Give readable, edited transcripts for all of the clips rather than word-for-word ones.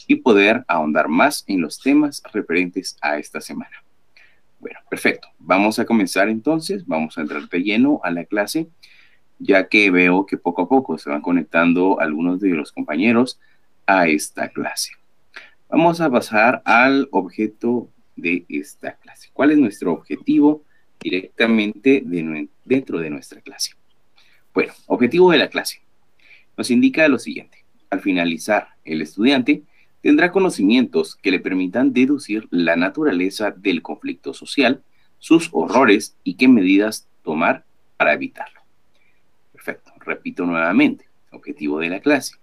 y poder ahondar más en los temas referentes a esta semana. Bueno, perfecto. Vamos a comenzar entonces. Vamos a entrar de lleno a la clase, ya que veo que poco a poco se van conectando algunos de los compañeros a esta clase. Vamos a pasar al objeto de esta clase. ¿Cuál es nuestro objetivo directamente dentro de nuestra clase? Bueno, objetivo de la clase nos indica lo siguiente. Al finalizar, el estudiante tendrá conocimientos que le permitan deducir la naturaleza del conflicto social, sus horrores y qué medidas tomar para evitarlo. Perfecto. Repito nuevamente. Objetivo de la clase.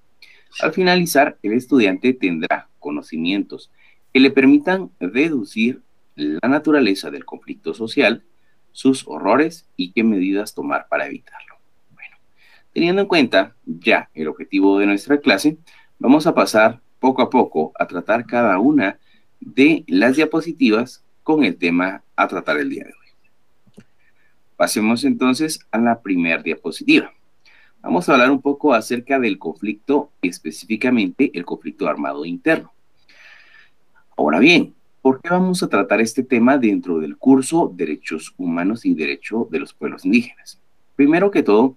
Al finalizar, el estudiante tendrá conocimientos que le permitan deducir la naturaleza del conflicto social, sus horrores y qué medidas tomar para evitarlo. Bueno, teniendo en cuenta ya el objetivo de nuestra clase, vamos a pasar poco a poco a tratar cada una de las diapositivas con el tema a tratar el día de hoy. Pasemos entonces a la primera diapositiva. Vamos a hablar un poco acerca del conflicto, específicamente el conflicto armado interno. Ahora bien, ¿por qué vamos a tratar este tema dentro del curso Derechos Humanos y Derecho de los Pueblos Indígenas? Primero que todo,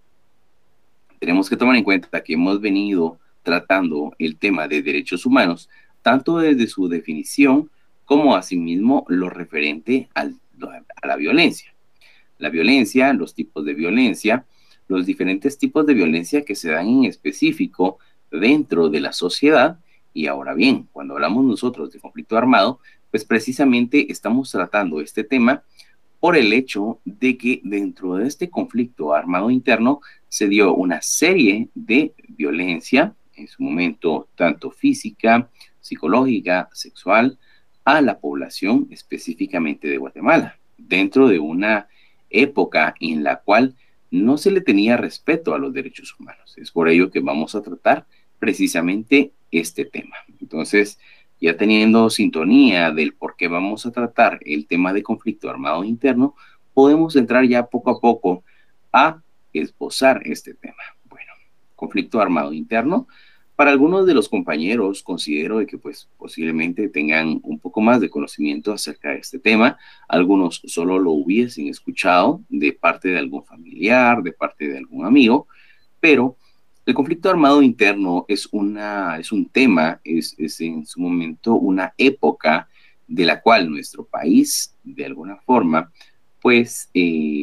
tenemos que tomar en cuenta que hemos venido tratando el tema de derechos humanos, tanto desde su definición como asimismo lo referente a la violencia. La violencia, los tipos de violencia, los diferentes tipos de violencia que se dan en específico dentro de la sociedad. Y ahora bien, cuando hablamos nosotros de conflicto armado, pues precisamente estamos tratando este tema por el hecho de que dentro de este conflicto armado interno se dio una serie de violencia, en su momento tanto física, psicológica, sexual, a la población específicamente de Guatemala, dentro de una época en la cual no se le tenía respeto a los derechos humanos. Es por ello que vamos a tratar precisamente este tema. Entonces, ya teniendo sintonía del por qué vamos a tratar el tema de conflicto armado interno, podemos entrar ya poco a poco a esbozar este tema. Bueno, conflicto armado interno. Para algunos de los compañeros considero de que pues posiblemente tengan un poco más de conocimiento acerca de este tema. Algunos solo lo hubiesen escuchado de parte de algún familiar, de parte de algún amigo, pero el conflicto armado interno es un tema, es en su momento una época de la cual nuestro país, de alguna forma, pues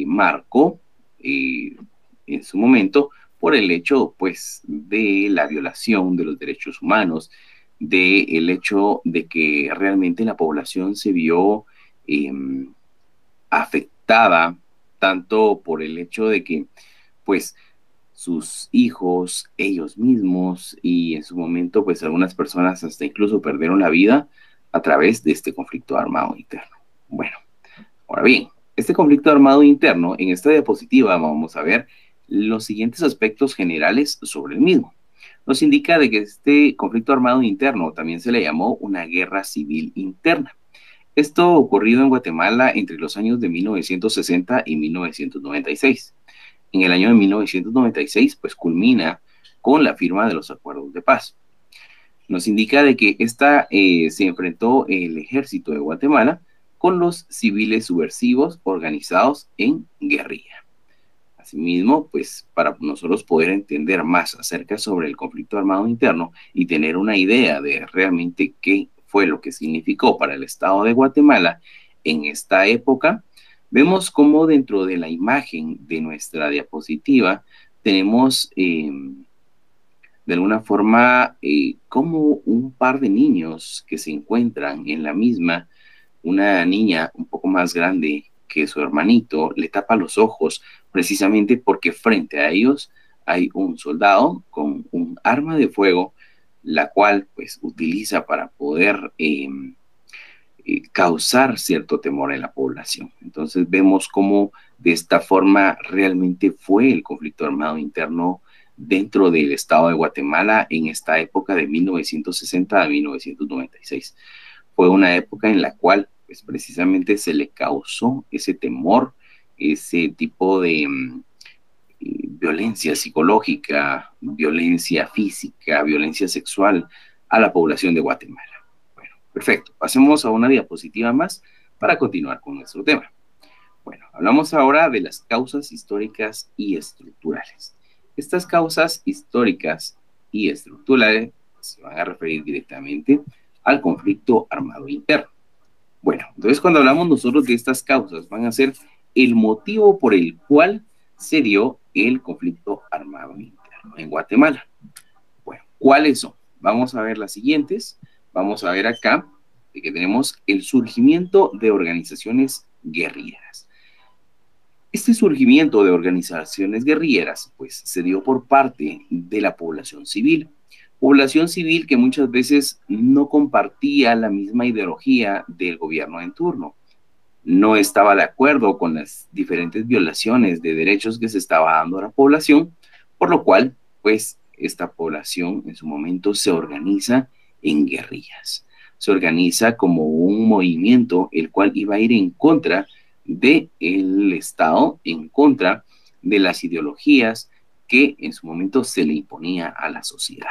marcó en su momento por el hecho, pues, de la violación de los derechos humanos, del hecho de que realmente la población se vio eh, afectada tanto por el hecho de que, pues, sus hijos, ellos mismos y en su momento, pues algunas personas hasta incluso perdieron la vida a través de este conflicto armado interno. Bueno, ahora bien, este conflicto armado interno, en esta diapositiva vamos a ver los siguientes aspectos generales sobre el mismo. Nos indica de que este conflicto armado interno también se le llamó una guerra civil interna. Esto ocurrido en Guatemala entre los años de 1960 y 1996. En el año de 1996, pues culmina con la firma de los acuerdos de paz. Nos indica de que se enfrentó el ejército de Guatemala con los civiles subversivos organizados en guerrilla. Asimismo, pues para nosotros poder entender más acerca sobre el conflicto armado interno y tener una idea de realmente qué fue lo que significó para el Estado de Guatemala en esta época, vemos cómo dentro de la imagen de nuestra diapositiva tenemos de alguna forma como un par de niños que se encuentran en la misma, una niña un poco más grande que su hermanito le tapa los ojos precisamente porque frente a ellos hay un soldado con un arma de fuego, la cual pues utiliza para poder causar cierto temor en la población. Entonces vemos cómo de esta forma realmente fue el conflicto armado interno dentro del estado de Guatemala en esta época de 1960 a 1996. Fue una época en la cual pues precisamente se le causó ese temor, ese tipo de violencia psicológica, violencia física, violencia sexual a la población de Guatemala. Bueno, perfecto. Pasemos a una diapositiva más para continuar con nuestro tema. Bueno, hablamos ahora de las causas históricas y estructurales. Estas causas históricas y estructurales se van a referir directamente al conflicto armado interno. Bueno, entonces cuando hablamos nosotros de estas causas, van a ser el motivo por el cual se dio el conflicto armado interno en Guatemala. Bueno, ¿cuáles son? Vamos a ver las siguientes. Vamos a ver acá que tenemos el surgimiento de organizaciones guerrilleras. Este surgimiento de organizaciones guerrilleras, pues, se dio por parte de la población civil que muchas veces no compartía la misma ideología del gobierno en turno, no estaba de acuerdo con las diferentes violaciones de derechos que se estaba dando a la población, por lo cual, pues, esta población en su momento se organiza en guerrillas, se organiza como un movimiento el cual iba a ir en contra del Estado, en contra de las ideologías que en su momento se le imponía a la sociedad.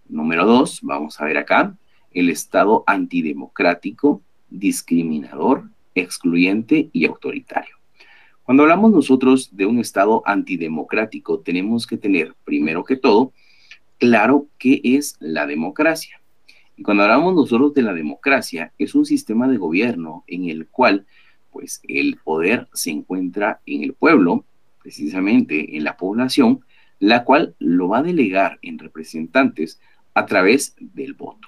Número 2, vamos a ver acá, el Estado antidemocrático, discriminador, excluyente y autoritario. Cuando hablamos nosotros de un Estado antidemocrático, tenemos que tener, primero que todo, claro qué es la democracia. Y cuando hablamos nosotros de la democracia, es un sistema de gobierno en el cual, pues, el poder se encuentra en el pueblo, precisamente en la población, la cual lo va a delegar en representantes a través del voto.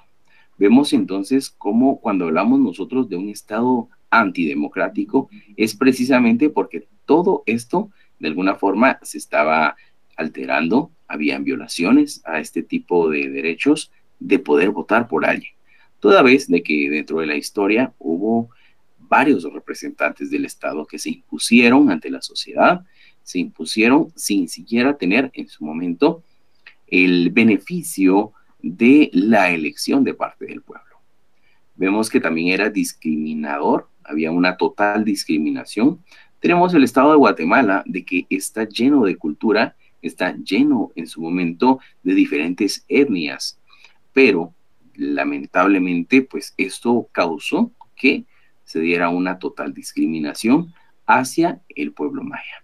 Vemos entonces cómo cuando hablamos nosotros de un Estado antidemocrático es precisamente porque todo esto de alguna forma se estaba alterando, habían violaciones a este tipo de derechos de poder votar por alguien. Toda vez de que dentro de la historia hubo varios representantes del Estado que se impusieron ante la sociedad, se impusieron sin siquiera tener en su momento el beneficio de la elección de parte del pueblo. Vemos que también era discriminador, había una total discriminación. Tenemos el Estado de Guatemala, de que está lleno de cultura, está lleno en su momento de diferentes etnias, pero lamentablemente, pues esto causó que se diera una total discriminación hacia el pueblo maya.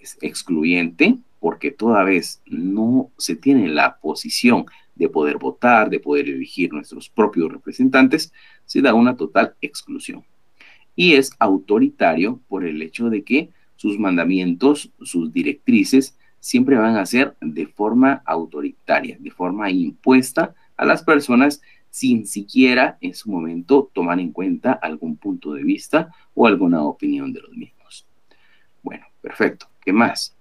Es excluyente porque toda vez no se tiene la posición de poder votar, de poder elegir nuestros propios representantes, se da una total exclusión. Y es autoritario por el hecho de que sus mandamientos, sus directrices, siempre van a ser de forma autoritaria, de forma impuesta a las personas sin siquiera en su momento tomar en cuenta algún punto de vista o alguna opinión de los mismos. Bueno, perfecto. ¿Qué más?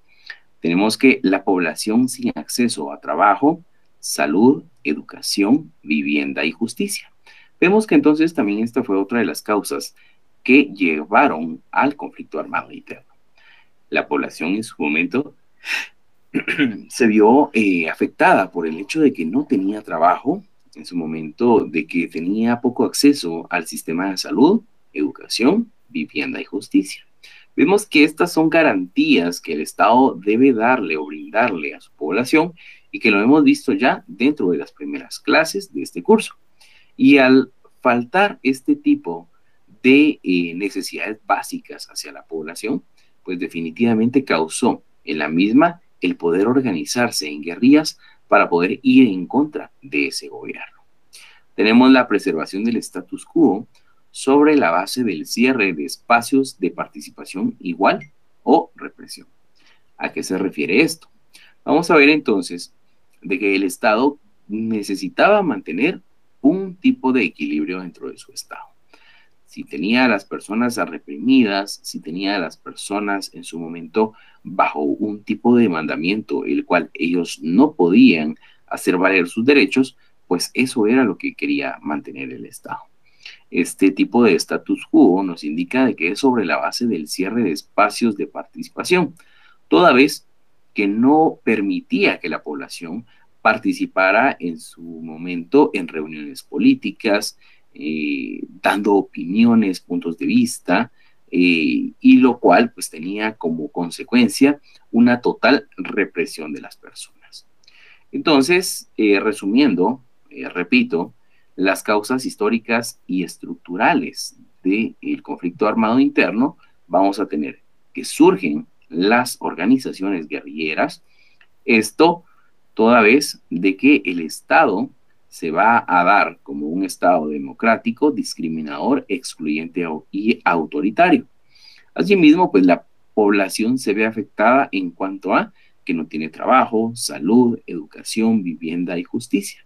Tenemos que la población sin acceso a trabajo, salud, educación, vivienda y justicia. Vemos que entonces también esta fue otra de las causas que llevaron al conflicto armado interno. La población en su momento se vio afectada por el hecho de que no tenía trabajo, en su momento de que tenía poco acceso al sistema de salud, educación, vivienda y justicia. Vemos que estas son garantías que el Estado debe darle o brindarle a su población y que lo hemos visto ya dentro de las primeras clases de este curso. Y al faltar este tipo de necesidades básicas hacia la población, pues definitivamente causó en la misma el poder organizarse en guerrillas para poder ir en contra de ese gobierno. Tenemos la preservación del status quo sobre la base del cierre de espacios de participación igual o represión. ¿A qué se refiere esto? Vamos a ver entonces de que el Estado necesitaba mantener un tipo de equilibrio dentro de su Estado. Si tenía a las personas reprimidas, si tenía a las personas en su momento bajo un tipo de mandamiento, el cual ellos no podían hacer valer sus derechos, pues eso era lo que quería mantener el Estado. Este tipo de status quo nos indica de que es sobre la base del cierre de espacios de participación, toda vez que no permitía que la población participara en su momento en reuniones políticas, dando opiniones, puntos de vista, y lo cual pues tenía como consecuencia una total represión de las personas. Entonces, resumiendo, repito, las causas históricas y estructurales del conflicto armado interno, vamos a tener que surgen las organizaciones guerrilleras, esto toda vez de que el Estado se va a dar como un Estado democrático, discriminador, excluyente y autoritario. Asimismo, pues la población se ve afectada en cuanto a que no tiene trabajo, salud, educación, vivienda y justicia.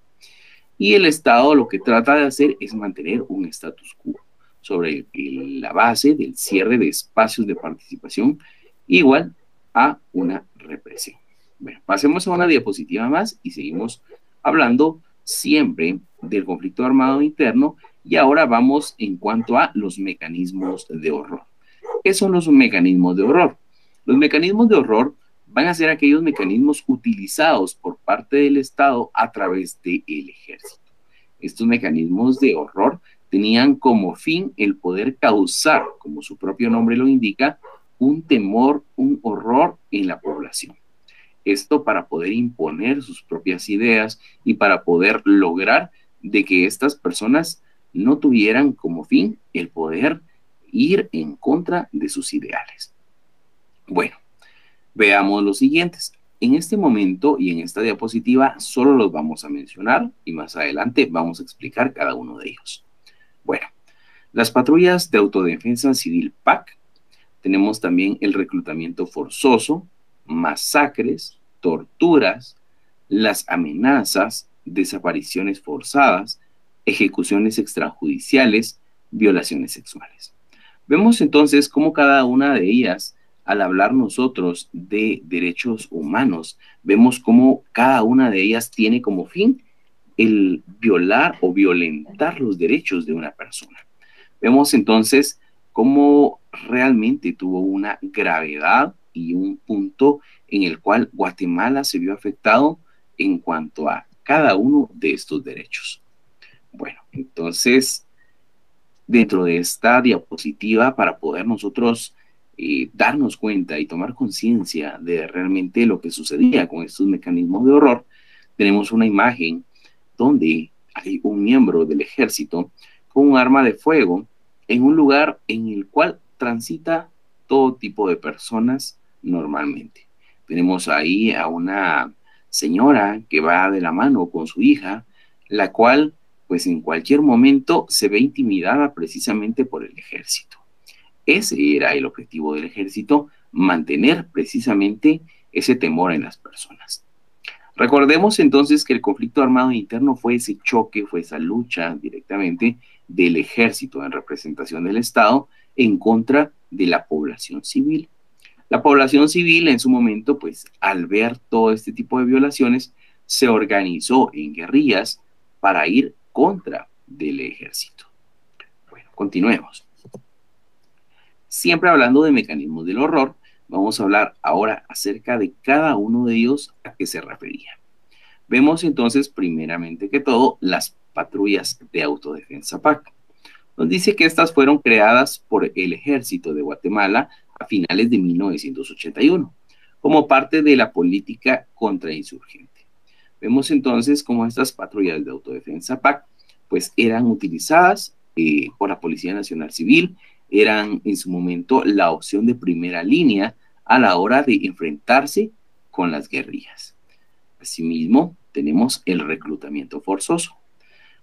Y el Estado lo que trata de hacer es mantener un status quo sobre la base del cierre de espacios de participación igual a una represión. Bueno, pasemos a una diapositiva más y seguimos hablando siempre del conflicto armado interno y ahora vamos en cuanto a los mecanismos de horror. ¿Qué son los mecanismos de horror? Los mecanismos de horror van a ser aquellos mecanismos utilizados por parte del Estado a través del ejército. Estos mecanismos de horror tenían como fin el poder causar, como su propio nombre lo indica, un temor, un horror en la población. Esto para poder imponer sus propias ideas y para poder lograr de que estas personas no tuvieran como fin el poder ir en contra de sus ideales. Bueno, veamos los siguientes. En este momento y en esta diapositiva solo los vamos a mencionar y más adelante vamos a explicar cada uno de ellos. Bueno, las patrullas de autodefensa civil PAC, tenemos también el reclutamiento forzoso, masacres, torturas, las amenazas, desapariciones forzadas, ejecuciones extrajudiciales, violaciones sexuales. Vemos entonces cómo cada una de ellas, al hablar nosotros de derechos humanos, vemos cómo cada una de ellas tiene como fin el violar o violentar los derechos de una persona. Vemos entonces cómo realmente tuvo una gravedad y un punto en el cual Guatemala se vio afectado en cuanto a cada uno de estos derechos. Bueno, entonces, dentro de esta diapositiva, para poder nosotros darnos cuenta y tomar conciencia de realmente lo que sucedía con estos mecanismos de horror, tenemos una imagen donde hay un miembro del ejército con un arma de fuego en un lugar en el cual transita todo tipo de personas normalmente. Tenemos ahí a una señora que va de la mano con su hija, la cual pues en cualquier momento se ve intimidada precisamente por el ejército. Ese era el objetivo del ejército, mantener precisamente ese temor en las personas. Recordemos entonces que el conflicto armado interno fue ese choque, fue esa lucha directamente del ejército en representación del Estado en contra de la población civil. La población civil en su momento, pues al ver todo este tipo de violaciones, se organizó en guerrillas para ir contra del ejército. Bueno, continuemos. Siempre hablando de mecanismos del horror, vamos a hablar ahora acerca de cada uno de ellos a qué se refería. Vemos entonces, primeramente que todo, las patrullas de autodefensa PAC. Nos dice que estas fueron creadas por el ejército de Guatemala a finales de 1981, como parte de la política contrainsurgente. Vemos entonces cómo estas patrullas de autodefensa PAC pues eran utilizadas por la Policía Nacional Civil, eran en su momento la opción de primera línea a la hora de enfrentarse con las guerrillas. Asimismo, tenemos el reclutamiento forzoso.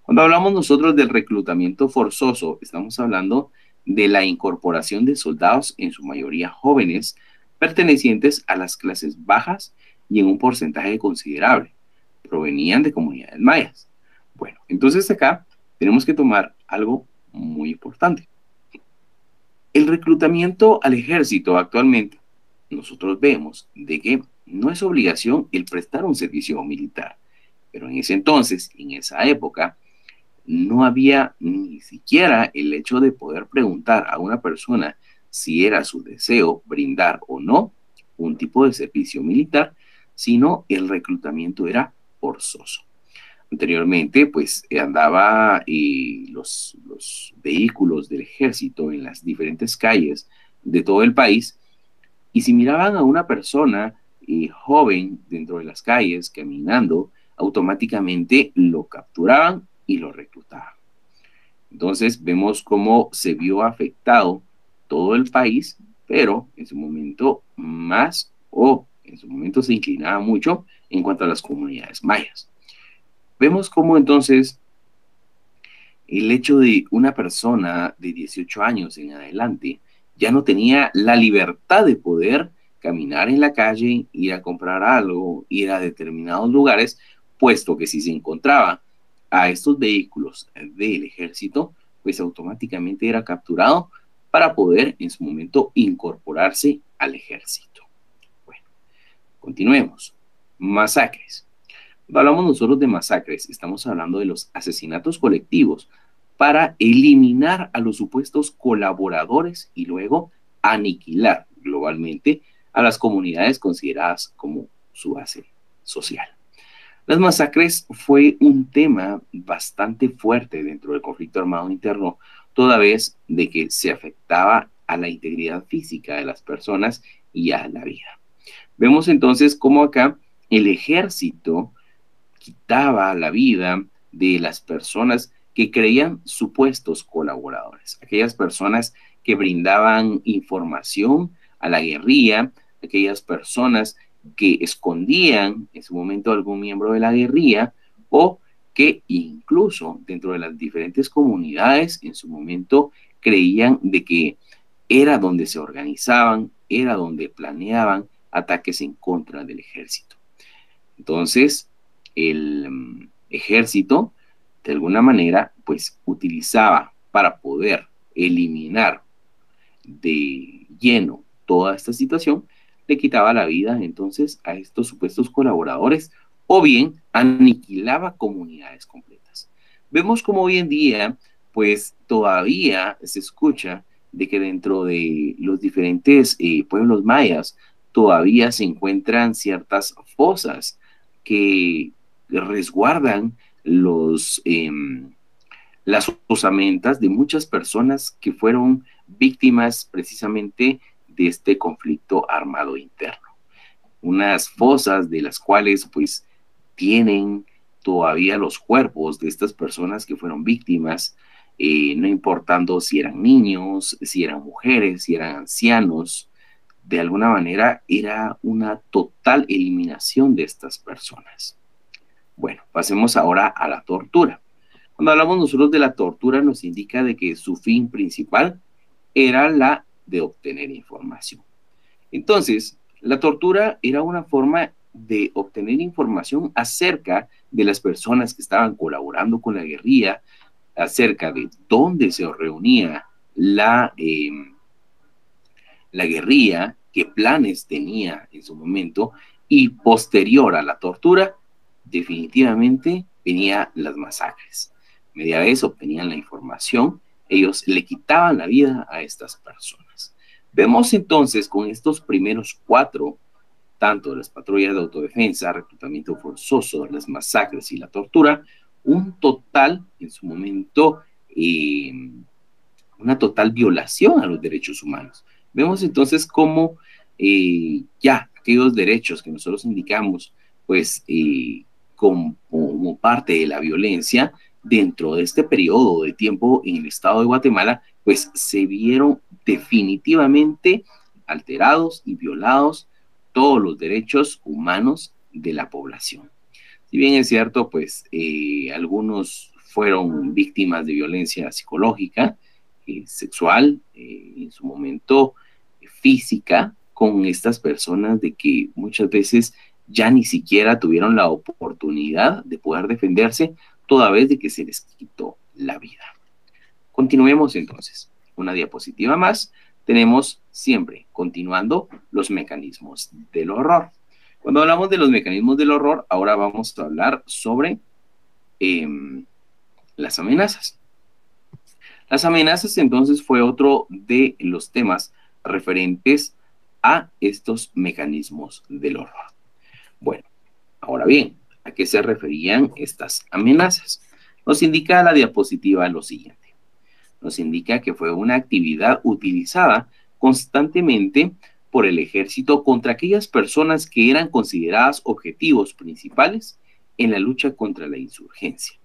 Cuando hablamos nosotros del reclutamiento forzoso, estamos hablando de la incorporación de soldados, en su mayoría jóvenes, pertenecientes a las clases bajas y en un porcentaje considerable. Provenían de comunidades mayas. Bueno, entonces acá tenemos que tomar algo muy importante. El reclutamiento al ejército actualmente, nosotros vemos de que no es obligación el prestar un servicio militar, pero en ese entonces, en esa época, no había ni siquiera el hecho de poder preguntar a una persona si era su deseo brindar o no un tipo de servicio militar, sino el reclutamiento era forzoso. Anteriormente, pues andaba los vehículos del ejército en las diferentes calles de todo el país y si miraban a una persona joven dentro de las calles caminando, automáticamente lo capturaban y lo reclutaban. Entonces vemos cómo se vio afectado todo el país, pero en su momento más o en su momento se inclinaba mucho en cuanto a las comunidades mayas. Vemos cómo entonces el hecho de una persona de 18 años en adelante ya no tenía la libertad de poder caminar en la calle, ir a comprar algo, ir a determinados lugares, puesto que si se encontraba a estos vehículos del ejército, pues automáticamente era capturado para poder en su momento incorporarse al ejército. Bueno, continuemos. Masacres. Cuando hablamos nosotros de masacres, estamos hablando de los asesinatos colectivos para eliminar a los supuestos colaboradores y luego aniquilar globalmente a las comunidades consideradas como su base social. Las masacres fue un tema bastante fuerte dentro del conflicto armado interno, toda vez de que se afectaba a la integridad física de las personas y a la vida. Vemos entonces cómo acá el ejército quitaba la vida de las personas que creían supuestos colaboradores, aquellas personas que brindaban información a la guerrilla, aquellas personas que escondían en su momento a algún miembro de la guerrilla o que incluso dentro de las diferentes comunidades en su momento creían de que era donde se organizaban, era donde planeaban ataques en contra del ejército. Entonces, el ejército, de alguna manera, pues utilizaba para poder eliminar de lleno toda esta situación, le quitaba la vida entonces a estos supuestos colaboradores o bien aniquilaba comunidades completas. Vemos como hoy en día, pues todavía se escucha de que dentro de los diferentes pueblos mayas todavía se encuentran ciertas fosas que resguardan las osamentas de muchas personas que fueron víctimas precisamente de este conflicto armado interno. Unas fosas de las cuales pues tienen todavía los cuerpos de estas personas que fueron víctimas, no importando si eran niños, si eran mujeres, si eran ancianos. De alguna manera era una total eliminación de estas personas. Bueno, pasemos ahora a la tortura. Cuando hablamos nosotros de la tortura nos indica de que su fin principal era la de obtener información. Entonces, la tortura era una forma de obtener información acerca de las personas que estaban colaborando con la guerrilla, acerca de dónde se reunía la guerrilla, qué planes tenía en su momento, y posterior a la tortura, definitivamente venía las masacres. Media vez obtenían la información, ellos le quitaban la vida a estas personas. Vemos entonces con estos primeros 4, tanto las patrullas de autodefensa, reclutamiento forzoso, las masacres y la tortura, un total, en su momento, una total violación a los derechos humanos. Vemos entonces cómo ya aquellos derechos que nosotros indicamos, pues como parte de la violencia, dentro de este periodo de tiempo en el estado de Guatemala, pues se vieron definitivamente alterados y violados todos los derechos humanos de la población. Si bien es cierto, pues algunos fueron víctimas de violencia psicológica, sexual, en su momento física, con estas personas de que muchas veces ya ni siquiera tuvieron la oportunidad de poder defenderse, toda vez de que se les quitó la vida. Continuemos entonces. Una diapositiva más. Tenemos siempre, continuando, los mecanismos del horror. Cuando hablamos de los mecanismos del horror, ahora vamos a hablar sobre las amenazas. Las amenazas entonces fue otro de los temas referentes a estos mecanismos del horror. Bueno, ahora bien, ¿a qué se referían estas amenazas? Nos indica la diapositiva lo siguiente. Nos indica que fue una actividad utilizada constantemente por el ejército contra aquellas personas que eran consideradas objetivos principales en la lucha contra la insurgencia.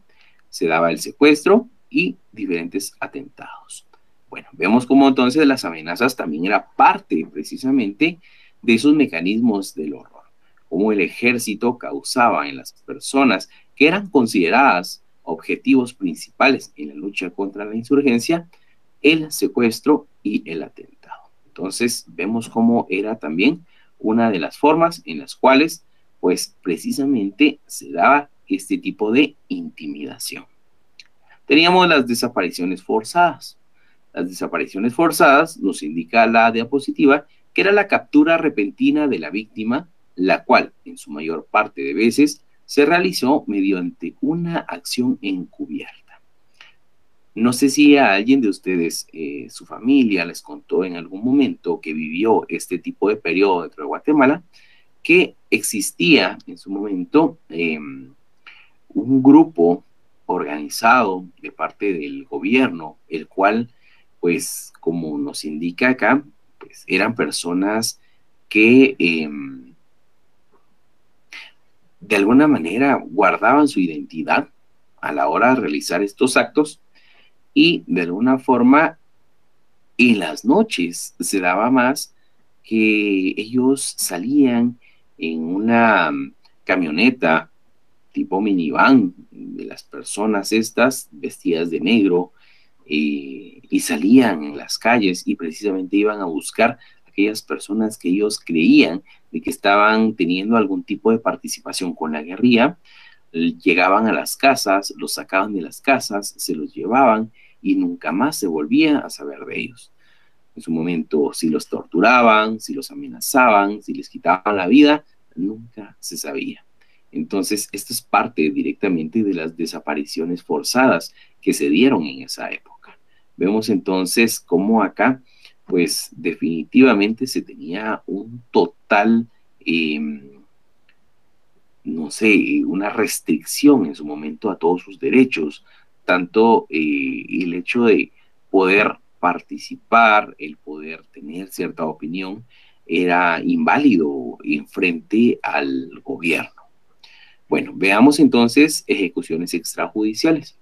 Se daba el secuestro y diferentes atentados. Bueno, vemos cómo entonces las amenazas también era parte precisamente de esos mecanismos del horror, cómo el ejército causaba en las personas que eran consideradas objetivos principales en la lucha contra la insurgencia, el secuestro y el atentado. Entonces vemos cómo era también una de las formas en las cuales pues precisamente se daba este tipo de intimidación. Teníamos las desapariciones forzadas. Las desapariciones forzadas nos indica la diapositiva que era la captura repentina de la víctima, la cual en su mayor parte de veces se realizó mediante una acción encubierta. No sé si a alguien de ustedes, su familia, les contó en algún momento que vivió este tipo de periodo dentro de Guatemala, que existía en su momento un grupo organizado de parte del gobierno, el cual, pues, como nos indica acá, pues, eran personas que de alguna manera guardaban su identidad a la hora de realizar estos actos y de alguna forma en las noches se daba más que ellos salían en una camioneta tipo minivan de las personas estas vestidas de negro y salían en las calles y precisamente iban a buscar a aquellas personas que ellos creían de que estaban teniendo algún tipo de participación con la guerrilla. Llegaban a las casas, los sacaban de las casas, se los llevaban y nunca más se volvía a saber de ellos. En su momento, si los torturaban, si los amenazaban, si les quitaban la vida, nunca se sabía. Entonces, esto es parte directamente de las desapariciones forzadas que se dieron en esa época. Vemos entonces cómo acá, pues definitivamente se tenía un total, no sé, una restricción en su momento a todos sus derechos, tanto el hecho de poder participar, el poder tener cierta opinión, era inválido en frente al gobierno. Bueno, veamos entonces ejecuciones extrajudiciales.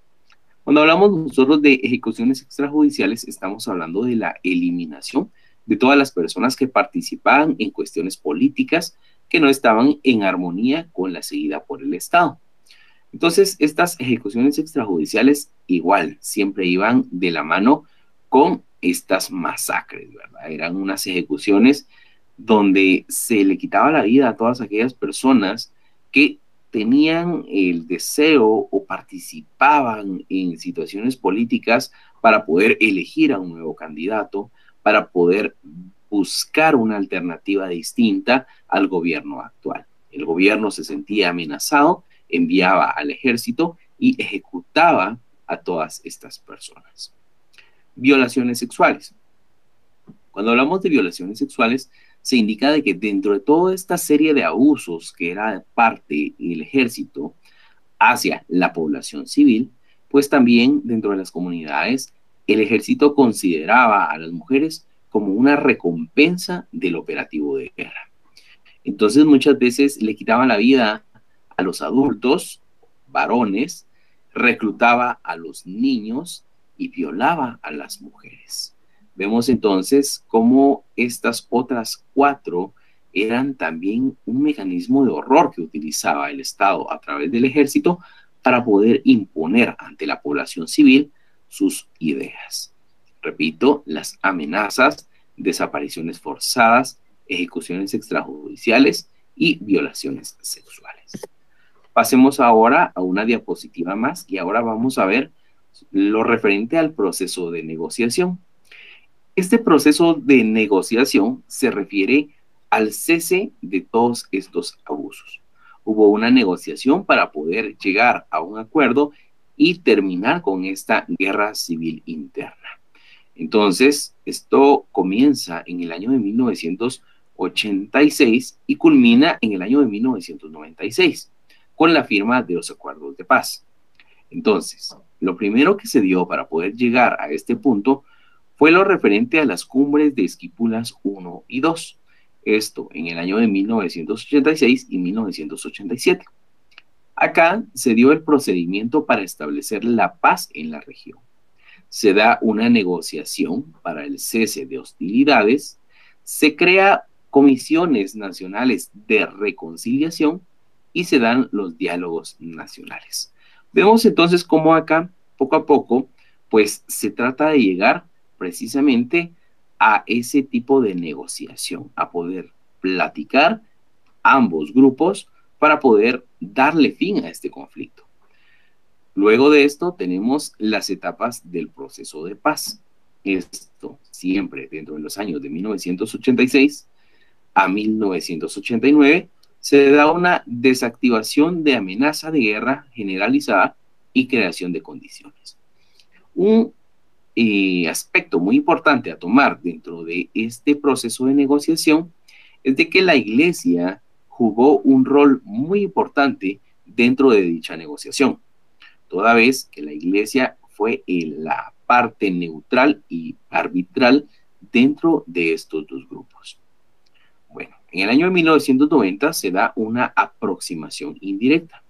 Cuando hablamos nosotros de ejecuciones extrajudiciales, estamos hablando de la eliminación de todas las personas que participaban en cuestiones políticas que no estaban en armonía con la seguida por el Estado. Entonces, estas ejecuciones extrajudiciales igual siempre iban de la mano con estas masacres, ¿verdad? Eran unas ejecuciones donde se le quitaba la vida a todas aquellas personas que tenían el deseo o participaban en situaciones políticas para poder elegir a un nuevo candidato, para poder buscar una alternativa distinta al gobierno actual. El gobierno se sentía amenazado, enviaba al ejército y ejecutaba a todas estas personas. Violaciones sexuales. Cuando hablamos de violaciones sexuales, se indica de que dentro de toda esta serie de abusos que era parte del ejército hacia la población civil, pues también dentro de las comunidades el ejército consideraba a las mujeres como una recompensa del operativo de guerra. Entonces muchas veces le quitaban la vida a los adultos, varones, reclutaba a los niños y violaba a las mujeres. Vemos entonces cómo estas otras 4 eran también un mecanismo de horror que utilizaba el Estado a través del ejército para poder imponer ante la población civil sus ideas. Repito, las amenazas, desapariciones forzadas, ejecuciones extrajudiciales y violaciones sexuales. Pasemos ahora a una diapositiva más y ahora vamos a ver lo referente al proceso de negociación. Este proceso de negociación se refiere al cese de todos estos abusos. Hubo una negociación para poder llegar a un acuerdo y terminar con esta guerra civil interna. Entonces, esto comienza en el año de 1986 y culmina en el año de 1996 con la firma de los acuerdos de paz. Entonces, lo primero que se dio para poder llegar a este punto fue lo referente a las cumbres de Esquipulas 1 y 2, esto en el año de 1986 y 1987. Acá se dio el procedimiento para establecer la paz en la región. Se da una negociación para el cese de hostilidades, se crea comisiones nacionales de reconciliación y se dan los diálogos nacionales. Vemos entonces cómo acá, poco a poco, pues se trata de llegar precisamente a ese tipo de negociación, a poder platicar ambos grupos para poder darle fin a este conflicto. Luego de esto tenemos las etapas del proceso de paz. Esto siempre dentro de los años de 1986 a 1989 se da una desactivación de amenaza de guerra generalizada y creación de condiciones. Un aspecto muy importante a tomar dentro de este proceso de negociación es de que la Iglesia jugó un rol muy importante dentro de dicha negociación, toda vez que la Iglesia fue la parte neutral y arbitral dentro de estos dos grupos. Bueno, en el año de 1990 se da una aproximación indirecta.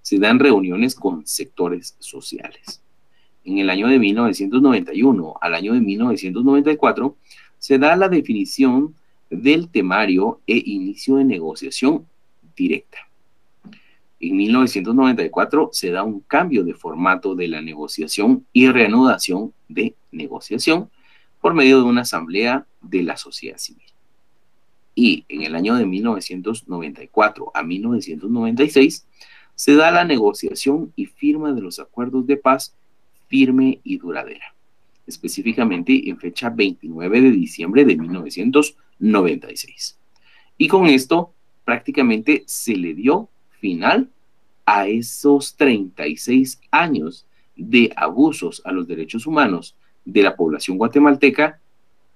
Se dan reuniones con sectores sociales. En el año de 1991 al año de 1994 se da la definición del temario e inicio de negociación directa. En 1994 se da un cambio de formato de la negociación y reanudación de negociación por medio de una asamblea de la sociedad civil. Y en el año de 1994 a 1996 se da la negociación y firma de los acuerdos de paz firme y duradera, específicamente en fecha 29 de diciembre de 1996. Y con esto prácticamente se le dio final a esos 36 años de abusos a los derechos humanos de la población guatemalteca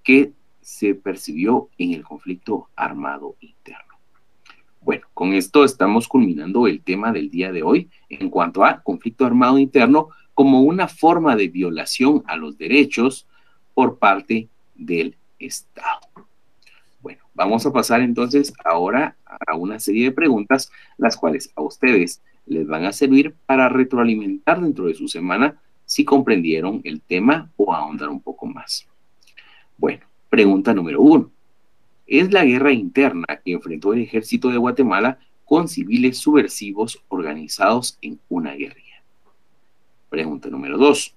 que se percibió en el conflicto armado interno. Bueno, con esto estamos culminando el tema del día de hoy en cuanto a conflicto armado interno como una forma de violación a los derechos por parte del Estado. Bueno, vamos a pasar entonces ahora a una serie de preguntas, las cuales a ustedes les van a servir para retroalimentar dentro de su semana si comprendieron el tema o ahondar un poco más. Bueno, pregunta número 1. ¿Es la guerra interna que enfrentó el ejército de Guatemala con civiles subversivos organizados en una guerrilla? Pregunta número 2.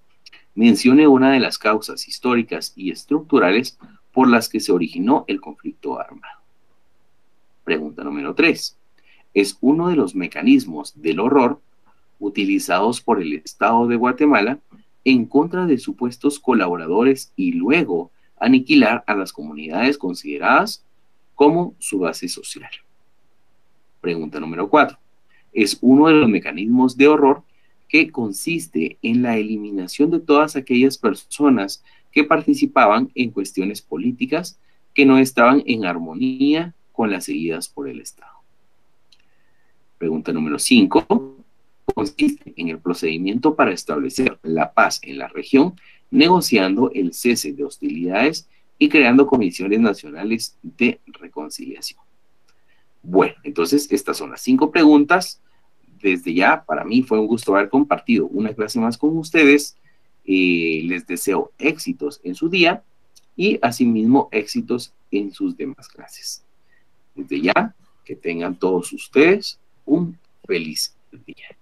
Mencione una de las causas históricas y estructurales por las que se originó el conflicto armado. Pregunta número 3. ¿Es uno de los mecanismos del horror utilizados por el Estado de Guatemala en contra de supuestos colaboradores y luego aniquilar a las comunidades consideradas como su base social? Pregunta número 4. ¿Es uno de los mecanismos de horror que consiste en la eliminación de todas aquellas personas que participaban en cuestiones políticas que no estaban en armonía con las seguidas por el Estado? Pregunta número 5. Consiste en el procedimiento para establecer la paz en la región, negociando el cese de hostilidades y creando comisiones nacionales de reconciliación. Bueno, entonces estas son las 5 preguntas. Desde ya, para mí fue un gusto haber compartido una clase más con ustedes. Les deseo éxitos en su día y asimismo éxitos en sus demás clases. Desde ya, que tengan todos ustedes un feliz día.